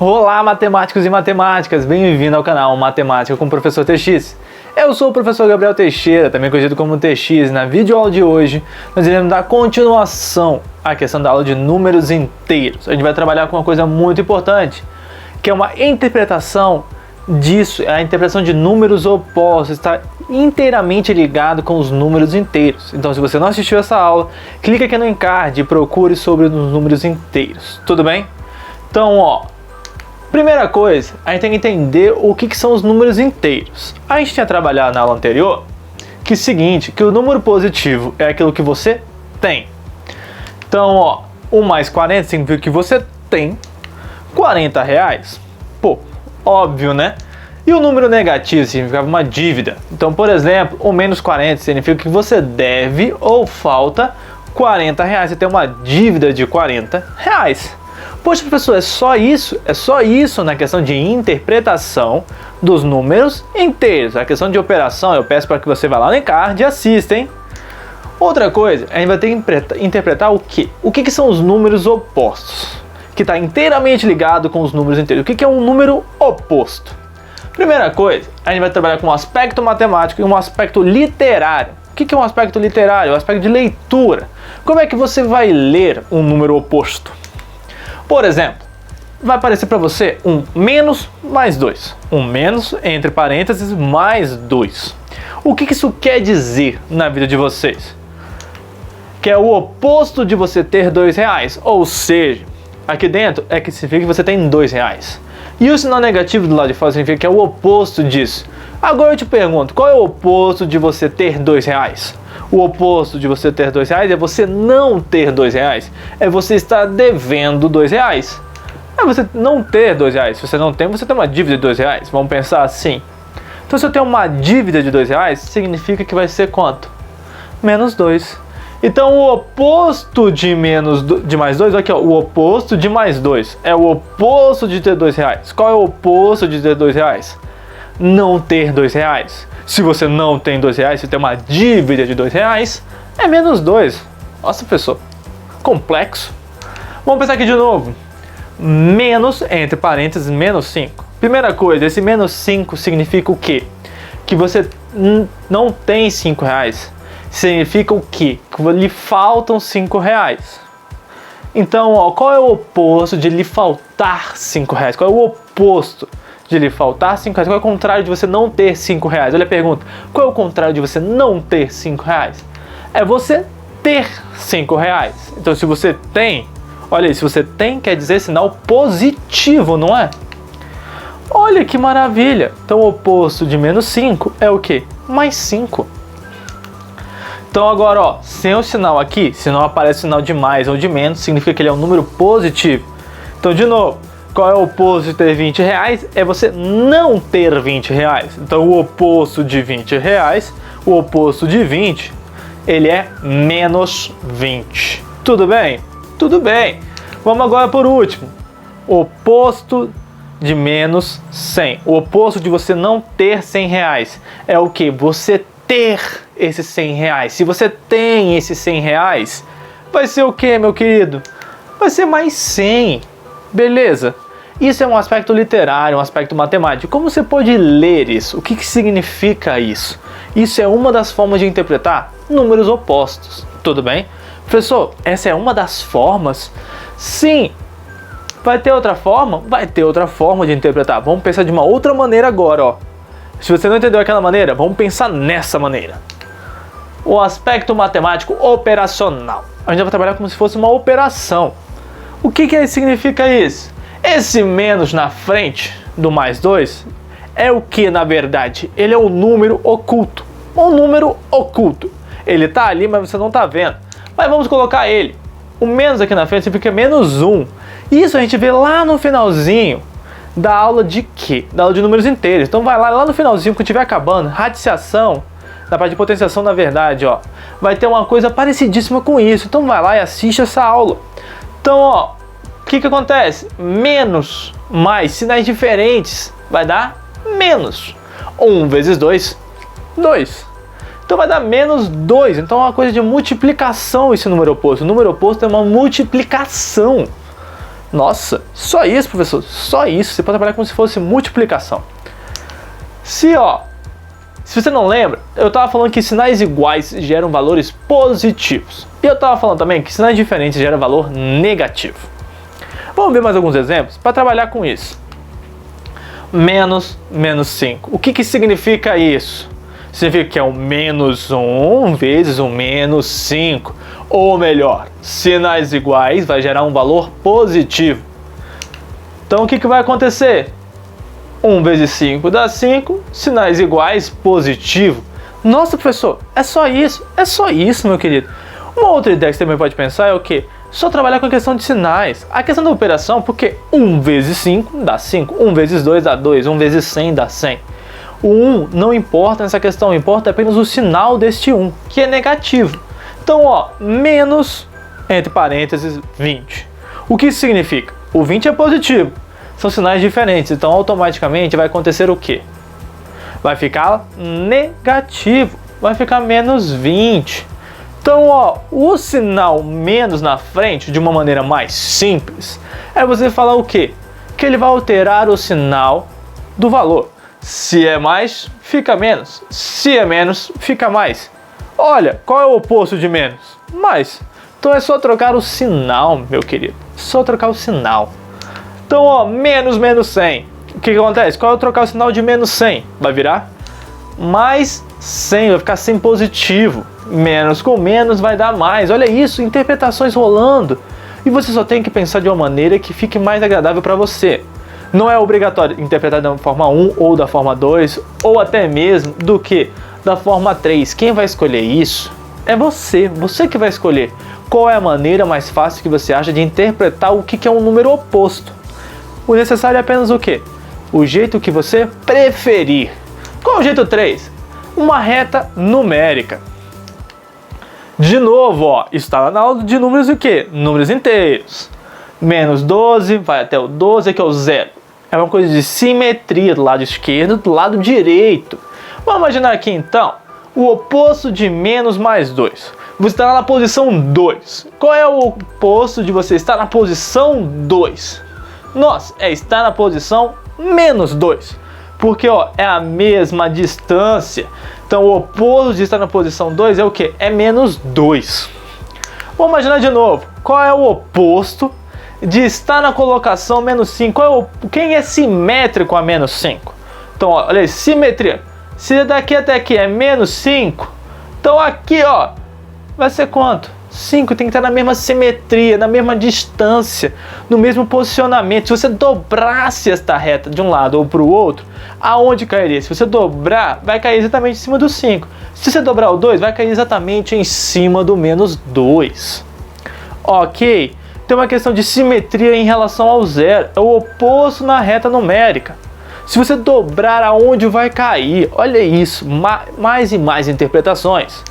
Olá, matemáticos e matemáticas! Bem-vindo ao canal Matemática com o Professor TX. Eu sou o professor Gabriel Teixeira, também conhecido como TX. Na videoaula de hoje, nós iremos dar continuação à questão da aula de números inteiros. A gente vai trabalhar com uma coisa muito importante, que é uma interpretação disso, a interpretação de números opostos, está inteiramente ligado com os números inteiros. Então, se você não assistiu essa aula, clica aqui no encarte e procure sobre os números inteiros, tudo bem? Então, primeira coisa, a gente tem que entender o que são os números inteiros. A gente tinha trabalhado na aula anterior que é o seguinte, que o número positivo é aquilo que você tem. Então, 1 mais 40 significa que você tem 40 reais. Pô, óbvio, né? E o número negativo significava uma dívida. Então, por exemplo, o menos 40 significa que você deve ou falta 40 reais. Você tem uma dívida de 40 reais. Poxa, professor, é só isso? É só isso na questão de interpretação dos números inteiros. A questão de operação, eu peço para que você vá lá no encarte e assista, hein? Outra coisa, a gente vai ter que interpretar o quê? O que são os números opostos? Que está inteiramente ligado com os números inteiros. O que é um número oposto? Primeira coisa, a gente vai trabalhar com um aspecto matemático e um aspecto literário. O que é um aspecto literário? O aspecto de leitura. Como é que você vai ler um número oposto? Por exemplo, vai aparecer para você um menos mais 2. Um menos, entre parênteses, mais 2. O que isso quer dizer na vida de vocês? Que é o oposto de você ter 2 reais. Ou seja, aqui dentro é que significa que você tem 2 reais. E o sinal negativo do lado de fora significa que é o oposto disso. Agora eu te pergunto, qual é o oposto de você ter 2 reais? O oposto de você ter 2 reais é você não ter 2 reais. É você estar devendo 2 reais. É você não ter 2 reais. Se você não tem, você tem uma dívida de 2 reais. Vamos pensar assim. Então, se eu tenho uma dívida de 2 reais, significa que vai ser quanto? Menos 2. Então, o oposto de mais 2, aqui ó, o oposto de mais 2 é o oposto de ter 2 reais. Qual é o oposto de ter 2 reais? Não ter 2 reais. Se você não tem 2 reais, se tem uma dívida de 2 reais, é menos 2. Nossa, professor, complexo. Vamos pensar aqui de novo. Menos, entre parênteses, menos 5. Primeira coisa, esse menos 5 significa o quê? Que você não tem 5 reais. Significa o quê? Que lhe faltam 5 reais. Então, qual é o oposto de lhe faltar 5 reais? Qual é o oposto de lhe faltar 5 reais? Qual é o contrário de você não ter 5 reais? Olha a pergunta. Qual é o contrário de você não ter 5 reais? É você ter 5 reais. Então, se você tem, olha aí, se você tem, quer dizer sinal positivo, não é? Olha que maravilha. Então, o oposto de menos 5 é o quê? Mais 5. Então agora, sem o sinal aqui, se não aparece o sinal de mais ou de menos, significa que ele é um número positivo. Então, de novo, qual é o oposto de ter 20 reais? É você não ter 20 reais. Então, o oposto de 20 reais, o oposto de 20, ele é menos 20. Tudo bem? Tudo bem. Vamos agora por último. Oposto de menos 100. O oposto de você não ter 100 reais é o que? Você ter esses 100 reais. Se você tem esses 100 reais, vai ser o que, meu querido? Vai ser mais 100. Beleza? Isso é um aspecto literário, um aspecto matemático. Como você pode ler isso? O que significa isso? Isso é uma das formas de interpretar números opostos. Tudo bem? Professor, essa é uma das formas? Sim. Vai ter outra forma? Vai ter outra forma de interpretar. Vamos pensar de uma outra maneira agora, Se você não entendeu aquela maneira, vamos pensar nessa maneira. O aspecto matemático operacional. A gente vai trabalhar como se fosse uma operação. O que significa isso? Esse menos na frente do mais 2 é o que, na verdade? Ele é um número oculto. Um número oculto. Ele está ali, mas você não está vendo. Mas vamos colocar ele. O menos aqui na frente significa menos 1. Isso a gente vê lá no finalzinho da aula de quê? Da aula de números inteiros. Então vai lá no finalzinho, quando estiver acabando, radiciação, na parte de potenciação, na verdade, vai ter uma coisa parecidíssima com isso. Então vai lá e assiste essa aula. Então, o que acontece? Menos mais sinais diferentes vai dar menos. 1 vezes 2, 2. Então vai dar menos 2. Então é uma coisa de multiplicação esse número oposto. O número oposto é uma multiplicação. Nossa, só isso, professor? Só isso? Você pode trabalhar como se fosse multiplicação. Se você não lembra, eu estava falando que sinais iguais geram valores positivos. E eu estava falando também que sinais diferentes geram valor negativo. Vamos ver mais alguns exemplos para trabalhar com isso. Menos 5. O que significa isso? Significa que é um menos 1 vezes um menos 5. Ou melhor, sinais iguais vai gerar um valor positivo. Então o que vai acontecer? 1 vezes 5 dá 5, sinais iguais positivo. Nossa, professor, é só isso? É só isso, meu querido. Uma outra ideia que você também pode pensar é o quê? Só trabalhar com a questão de sinais. A questão da operação, porque 1 vezes 5 dá 5, 1 vezes 2 dá 2, 1 vezes 100 dá 100. O 1 não importa nessa questão, importa apenas o sinal deste 1, que é negativo. Então, menos, entre parênteses, 20. O que isso significa? O 20 é positivo. São sinais diferentes, então automaticamente vai acontecer o quê? Vai ficar negativo, vai ficar menos 20. Então, o sinal menos na frente, de uma maneira mais simples, é você falar o quê? Que ele vai alterar o sinal do valor. Se é mais, fica menos. Se é menos, fica mais. Olha, qual é o oposto de menos? Mais. Então é só trocar o sinal, meu querido. Só trocar o sinal. Então, menos 100. O que acontece? Qual é o trocar o sinal de menos 100? Vai virar mais 100, vai ficar 100 positivo. Menos com menos vai dar mais. Olha isso, interpretações rolando. E você só tem que pensar de uma maneira que fique mais agradável para você. Não é obrigatório interpretar da forma 1 ou da forma 2, ou até mesmo do que da forma 3. Quem vai escolher isso é você. Você que vai escolher qual é a maneira mais fácil que você acha de interpretar o que é um número oposto. O necessário é apenas o quê? O jeito que você preferir. Qual é o jeito 3? Uma reta numérica. De novo, está na aula de números o quê? Números inteiros. Menos 12 vai até o 12, que é o zero. É uma coisa de simetria do lado esquerdo e do lado direito. Vamos imaginar aqui então o oposto de menos mais 2. Você está na posição 2. Qual é o oposto de você estar na posição 2? Nossa, é estar na posição menos 2. Porque é a mesma distância. Então o oposto de estar na posição 2 é o que? É menos 2. Vamos imaginar de novo. Qual é o oposto de estar na colocação menos 5? Quem é simétrico a menos 5? Então, olha aí, simetria. Se daqui até aqui é menos 5, então aqui, vai ser quanto? 5 tem que estar na mesma simetria, na mesma distância, no mesmo posicionamento. Se você dobrasse esta reta de um lado ou para o outro, aonde cairia? Se você dobrar, vai cair exatamente em cima do 5. Se você dobrar o 2, vai cair exatamente em cima do menos 2. Ok? Tem uma questão de simetria em relação ao zero. É o oposto na reta numérica. Se você dobrar, aonde vai cair? Olha isso, mais e mais interpretações.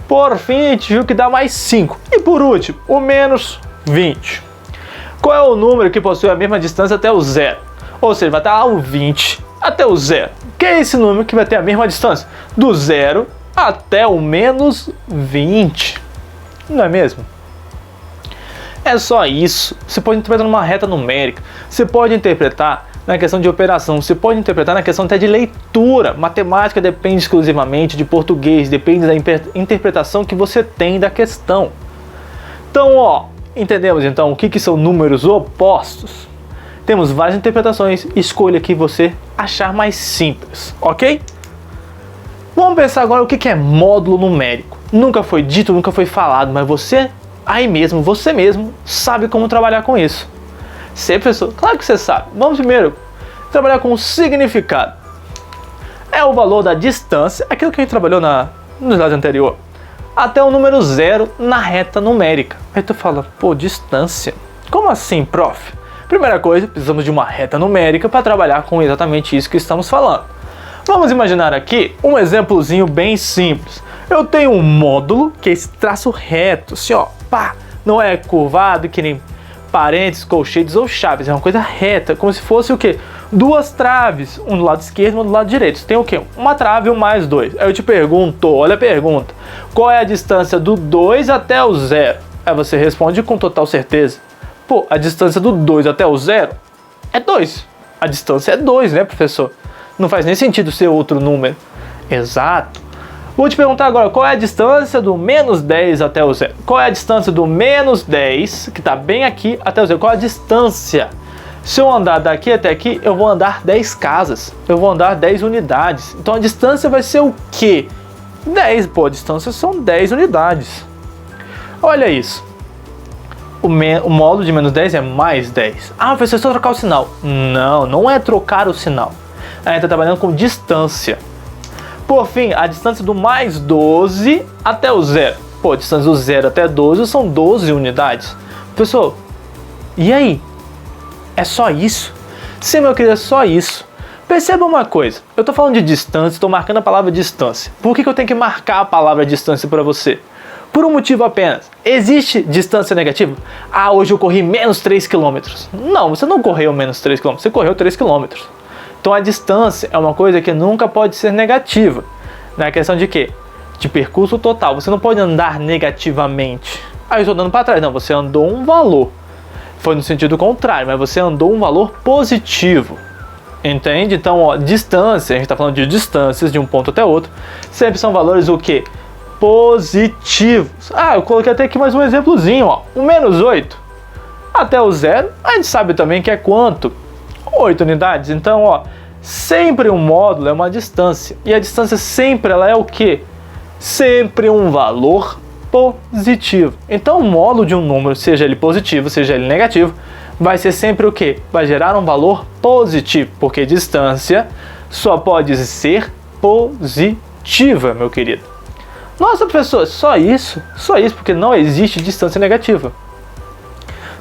Por fim, a gente viu que dá mais 5. E por último, o menos 20. Qual é o número que possui a mesma distância até o zero? Ou seja, vai estar lá o 20 até o zero. Que é esse número que vai ter a mesma distância? Do zero até o menos 20. Não é mesmo? É só isso. Você pode interpretar numa reta numérica. Você pode interpretar na questão de operação, você pode interpretar na questão até de leitura. Matemática depende exclusivamente de português, depende da interpretação que você tem da questão. Então, entendemos então o que são números opostos? Temos várias interpretações, escolha a que você achar mais simples, ok? Vamos pensar agora o que é módulo numérico. Nunca foi dito, nunca foi falado, mas você mesmo sabe como trabalhar com isso. Você, professor? Claro que você sabe. Vamos primeiro trabalhar com o significado. É o valor da distância, aquilo que a gente trabalhou no slide anterior, até o número 0 na reta numérica. Aí tu fala, distância? Como assim, prof? Primeira coisa, precisamos de uma reta numérica para trabalhar com exatamente isso que estamos falando. Vamos imaginar aqui um exemplozinho bem simples. Eu tenho um módulo, que é esse traço reto, assim, não é curvado que nem parênteses, colchetes ou chaves, é uma coisa reta, como se fosse o quê? Duas traves, um do lado esquerdo e um do lado direito. Você tem o quê? Uma trave e um mais 2. Aí eu te pergunto, olha a pergunta, qual é a distância do 2 até o 0? Aí você responde com total certeza, Pô, a distância do 2 até o 0 é 2. A distância é 2, né, professor? Não faz nem sentido ser outro número. Exato. Vou te perguntar agora, qual é a distância do menos 10 até o 0? Qual é a distância do menos 10, que está bem aqui, até o 0? Qual é a distância? Se eu andar daqui até aqui, eu vou andar 10 casas. Eu vou andar 10 unidades. Então a distância vai ser o quê? 10. Pô, a distância são 10 unidades. Olha isso. O módulo de menos 10 é mais 10. Ah, professor, é só trocar o sinal. Não, não é trocar o sinal. A gente está trabalhando com distância. Por fim, a distância do mais 12 até o 0. Pô, a distância do 0 até 12 são 12 unidades. Professor, e aí? É só isso? Sim, meu querido, é só isso. Perceba uma coisa. Eu estou falando de distância, estou marcando a palavra distância. Por que eu tenho que marcar a palavra distância para você? Por um motivo apenas. Existe distância negativa? Ah, hoje eu corri menos 3 km. Não, você não correu menos 3 km, você correu 3 km. Então a distância é uma coisa que nunca pode ser negativa. Na questão de quê? De percurso total. Você não pode andar negativamente. Ah, eu estou andando para trás. Não, você andou um valor. Foi no sentido contrário, mas você andou um valor positivo. Entende? Então, ó, distância, a gente está falando de distâncias de um ponto até outro, sempre são valores o quê? Positivos. Ah, eu coloquei até aqui mais um exemplozinho, ó. O menos 8 até o 0, a gente sabe também que é quanto? 8 unidades. Então, ó, sempre um módulo é uma distância. E a distância sempre ela é o quê? Sempre um valor positivo. Então, o módulo de um número, seja ele positivo, seja ele negativo, vai ser sempre o quê? Vai gerar um valor positivo, porque distância só pode ser positiva, meu querido. Nossa, professor, só isso? Só isso, porque não existe distância negativa.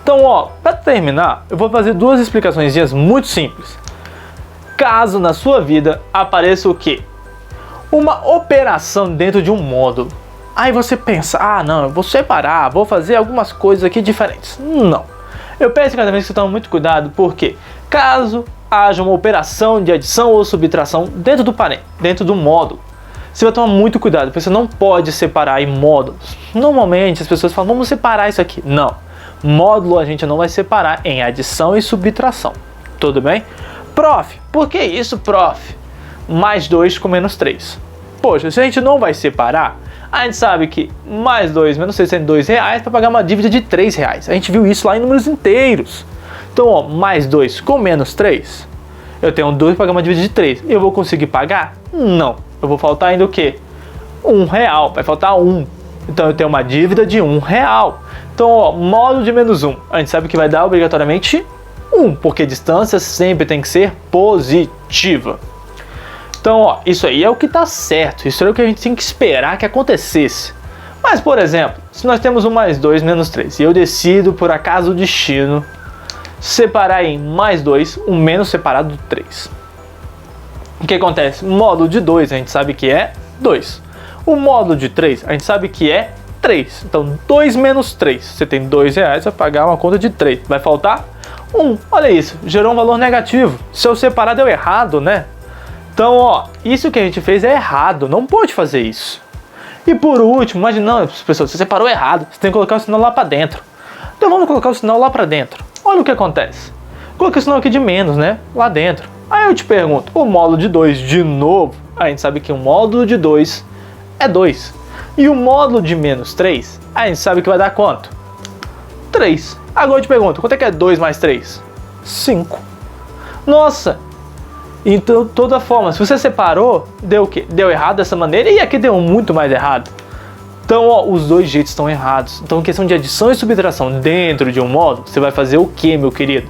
Então, ó, para terminar, eu vou fazer duas explicações muito simples. Caso na sua vida apareça o quê? Uma operação dentro de um módulo. Aí você pensa, ah não, eu vou separar, vou fazer algumas coisas aqui diferentes. Não. Eu peço cada vez que você tome muito cuidado, porque caso haja uma operação de adição ou subtração dentro do parênteses, dentro do módulo, você vai tomar muito cuidado, porque você não pode separar em módulos. Normalmente as pessoas falam, vamos separar isso aqui. Não. Módulo a gente não vai separar em adição e subtração. Tudo bem? Prof, por que isso, prof? Mais 2 com menos 3. Poxa, se a gente não vai separar, a gente sabe que mais 2 menos 6 tem R$2 para pagar uma dívida de R$3. A gente viu isso lá em números inteiros. Então, ó, mais 2 com menos 3, eu tenho 2 para pagar uma dívida de 3. Eu vou conseguir pagar? Não. Eu vou faltar ainda o quê? R$1. Vai faltar 1. Então, eu tenho uma dívida de R$1. Então, ó, módulo de menos 1. A gente sabe que vai dar obrigatoriamente 1, porque a distância sempre tem que ser positiva. Então, ó, isso aí é o que está certo, isso é o que a gente tem que esperar que acontecesse. Mas, por exemplo, se nós temos um mais 2 menos 3 e eu decido, por acaso do destino, separar em mais 2 um menos separado do 3. O que acontece? O módulo de 2 a gente sabe que é 2. O módulo de 3 a gente sabe que é 3. Então, 2 menos 3. Você tem R$2 para pagar uma conta de 3. Vai faltar 1. Olha isso, gerou um valor negativo. Se eu separar deu errado, né? Então, ó, isso que a gente fez é errado, não pode fazer isso. E por último, imagina, pessoal, você separou errado, você tem que colocar o sinal lá para dentro. Então vamos colocar o sinal lá para dentro. Olha o que acontece. Coloquei o sinal aqui de menos, né? Lá dentro. Aí eu te pergunto, o módulo de 2 de novo, a gente sabe que o módulo de 2 é 2. E o módulo de menos 3, a gente sabe que vai dar quanto? 3. Agora eu te pergunto, quanto é que é 2 mais 3? 5. Nossa! Então, de toda forma, se você separou, deu o quê? Deu errado dessa maneira e aqui deu muito mais errado. Então, ó, os dois jeitos estão errados. Então, questão de adição e subtração dentro de um módulo, você vai fazer o quê, meu querido?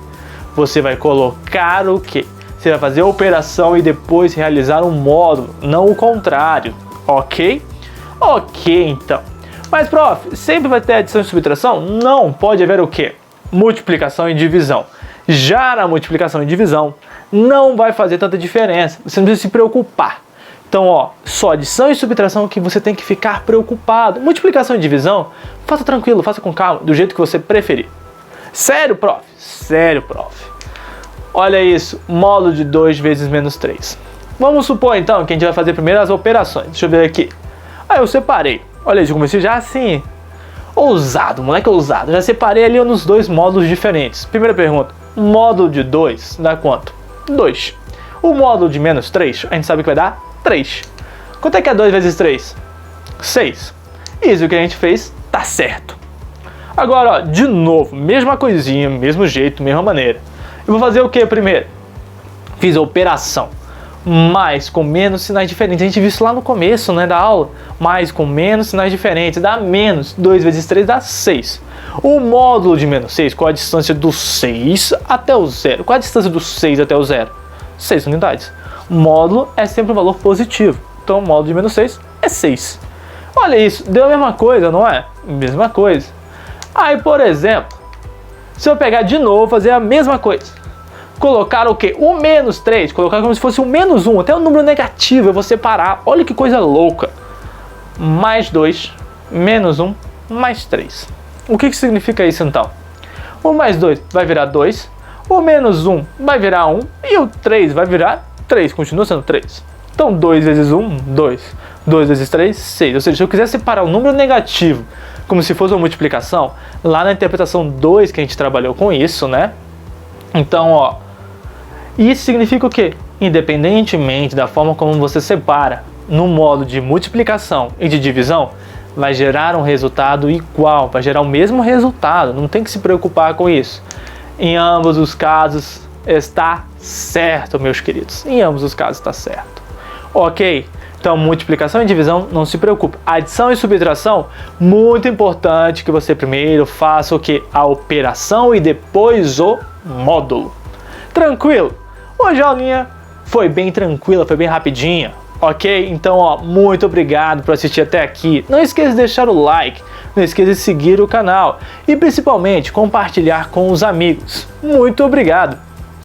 Você vai colocar o quê? Você vai fazer a operação e depois realizar um módulo, não o contrário, ok? Ok, então. Mas, prof, sempre vai ter adição e subtração? Não, pode haver o quê? Multiplicação e divisão. Já na multiplicação e divisão, não vai fazer tanta diferença, você não precisa se preocupar. Então, ó, só adição e subtração que você tem que ficar preocupado. Multiplicação e divisão, faça tranquilo, faça com calma, do jeito que você preferir. Sério, prof? Sério, prof. Olha isso, módulo de 2 vezes menos 3. Vamos supor, então, que a gente vai fazer primeiro as operações. Deixa eu ver aqui. Ah, eu separei. Olha isso, eu comecei já assim. Ousado, moleque ousado. Já separei ali nos dois módulos diferentes. Primeira pergunta, módulo de 2 dá quanto? 2. O módulo de menos 3, a gente sabe que vai dar 3. Quanto é que é 2 vezes 3? 6. Isso que a gente fez tá certo. Agora, ó, de novo, mesma coisinha, mesmo jeito, mesma maneira. Eu vou fazer o que primeiro? Fiz a operação. Mais com menos sinais diferentes. A gente viu isso lá no começo, né, da aula. Mais com menos sinais diferentes. Dá menos. 2 vezes 3 dá 6. O módulo de menos 6, qual a distância do 6 até o 0? Qual a distância do 6 até o 0? 6 unidades. O módulo é sempre um valor positivo. Então o módulo de menos 6 é 6. Olha isso, deu a mesma coisa, não é? Mesma coisa. Aí, por exemplo, se eu pegar de novo, fazer a mesma coisa. Colocar o quê? O menos 3, colocar como se fosse o menos 1, até o número negativo, eu vou separar. Olha que coisa louca. Mais 2, menos 1, mais 3. O que significa isso então? O mais 2 vai virar 2, o menos 1 vai virar 1 e o 3 vai virar 3, continua sendo 3. Então 2 vezes 1, 2. 2 vezes 3, 6. Ou seja, se eu quiser separar o número negativo como se fosse uma multiplicação, lá na interpretação 2 que a gente trabalhou com isso, né? Então, ó, isso significa o quê? Independentemente da forma como você separa no modo de multiplicação e de divisão, vai gerar um resultado igual, vai gerar o mesmo resultado, não tem que se preocupar com isso. Em ambos os casos está certo, meus queridos. Em ambos os casos está certo. Ok? Então, multiplicação e divisão, não se preocupe. Adição e subtração, muito importante que você primeiro faça o que? A operação e depois o módulo. Tranquilo? Hoje a aulinha foi bem tranquila, foi bem rapidinha. Ok? Então, ó, muito obrigado por assistir até aqui. Não esqueça de deixar o like, não esqueça de seguir o canal e principalmente compartilhar com os amigos. Muito obrigado!